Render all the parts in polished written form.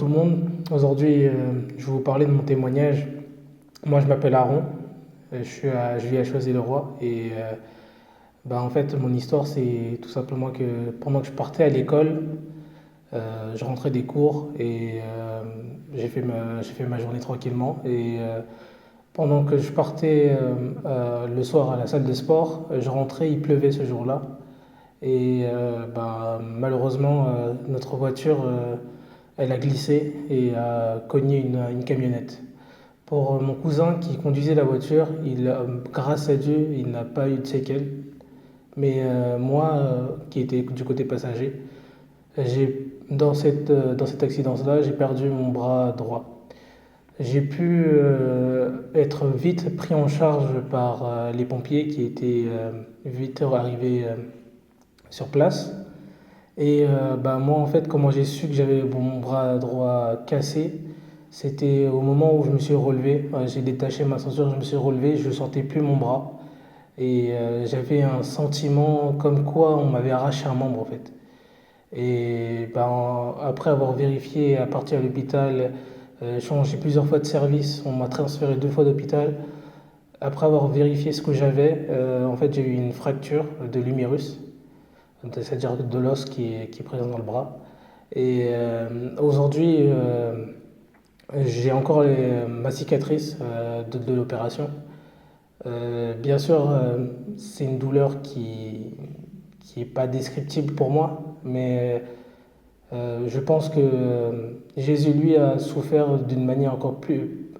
tout le monde. Aujourd'hui, je vais vous parler de mon témoignage. Moi, je m'appelle Aaron. Je vis à Choisy-le-Roi. En fait, mon histoire, c'est tout simplement que pendant que je partais à l'école, je rentrais des cours et j'ai fait ma journée tranquillement. Pendant que je partais le soir à la salle de sport, je rentrais, il pleuvait ce jour-là. Malheureusement, notre voiture, elle a glissé et a cogné une camionnette. Pour mon cousin qui conduisait la voiture, grâce à Dieu, il n'a pas eu de séquelles. Mais moi, qui étais du côté passager, dans cet accident-là, j'ai perdu mon bras droit. J'ai pu être vite pris en charge par les pompiers qui étaient vite arrivés sur place. Moi, en fait, comment j'ai su que j'avais mon bras droit cassé, c'était au moment où je me suis relevé. J'ai détaché ma ceinture, je me suis relevé, je ne sentais plus mon bras. J'avais un sentiment comme quoi on m'avait arraché un membre, en fait. Après avoir vérifié à partir de l'hôpital, changé plusieurs fois de service, on m'a transféré 2 fois d'hôpital. Après avoir vérifié ce que j'avais, en fait, j'ai eu une fracture de l'humérus, c'est-à-dire de l'os qui est présent dans le bras. Aujourd'hui, j'ai encore ma cicatrice de l'opération. Bien sûr, c'est une douleur qui est pas descriptible pour moi, mais je pense que Jésus, lui, a souffert d'une manière plus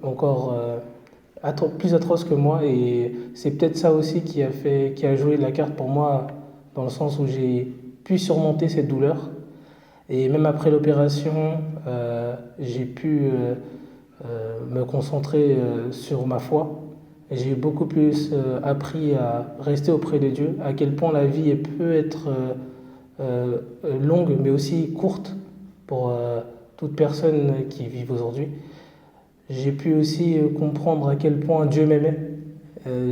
atroce que moi, et c'est peut-être ça aussi qui a joué la carte pour moi, dans le sens où j'ai pu surmonter cette douleur. Et même après l'opération, j'ai pu me concentrer sur ma foi. J'ai beaucoup plus appris à rester auprès de Dieu, à quel point la vie peut être longue, mais aussi courte pour toute personne qui vit aujourd'hui. J'ai pu aussi comprendre à quel point Dieu m'aimait.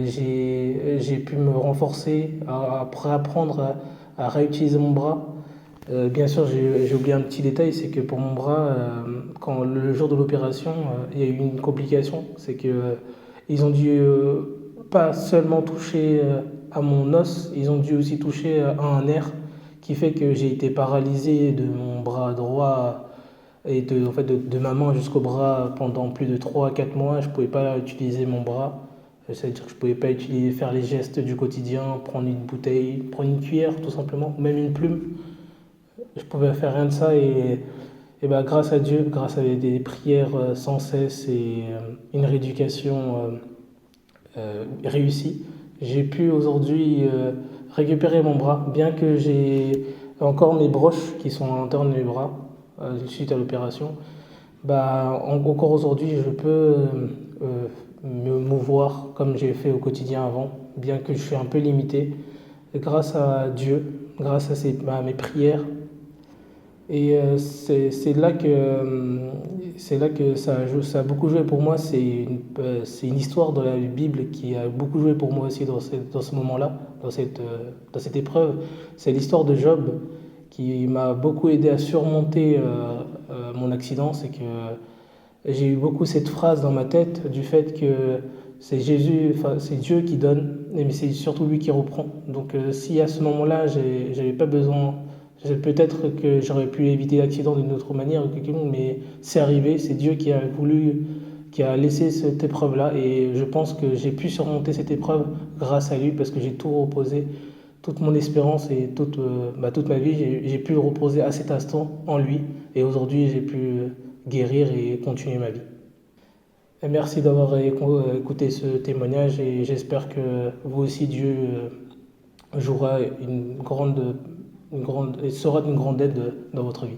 J'ai pu me renforcer, après apprendre à réutiliser mon bras. Bien sûr, j'ai oublié un petit détail, c'est que pour mon bras, quand le jour de l'opération, il y a eu une complication. C'est que ils ont dû pas seulement toucher à mon os, ils ont dû aussi toucher à un nerf qui fait que j'ai été paralysé de mon bras droit et de ma main jusqu'au bras pendant plus de 3 à 4 mois. Je ne pouvais pas utiliser mon bras. C'est-à-dire que je ne pouvais pas faire les gestes du quotidien, prendre une bouteille, prendre une cuillère tout simplement, ou même une plume. Je pouvais faire rien de ça grâce à Dieu, grâce à des prières sans cesse et une rééducation réussie, j'ai pu aujourd'hui récupérer mon bras, bien que j'ai encore mes broches qui sont à l'intérieur de mes bras suite à l'opération. Encore aujourd'hui, je peux me mouvoir comme j'ai fait au quotidien avant, bien que je suis un peu limité, grâce à Dieu, grâce à mes prières. C'est là que ça a beaucoup joué pour moi. C'est une histoire de la Bible qui a beaucoup joué pour moi aussi dans ce moment-là, dans cette épreuve. C'est l'histoire de Job qui m'a beaucoup aidé à surmonter mon accident. C'est que j'ai eu beaucoup cette phrase dans ma tête du fait que c'est Jésus, enfin c'est Dieu qui donne, mais c'est surtout lui qui reprend. Donc si à ce moment-là, j'avais pas besoin, peut-être que j'aurais pu éviter l'accident d'une autre manière, mais c'est arrivé, c'est Dieu qui a voulu, qui a laissé cette épreuve-là, et je pense que j'ai pu surmonter cette épreuve grâce à lui, parce que j'ai tout reposé, toute mon espérance et toute ma vie, j'ai pu le reposer à cet instant en lui, et aujourd'hui j'ai pu guérir et continuer ma vie. Et merci d'avoir écouté ce témoignage, et j'espère que vous aussi Dieu jouera et sera d'une grande aide dans votre vie.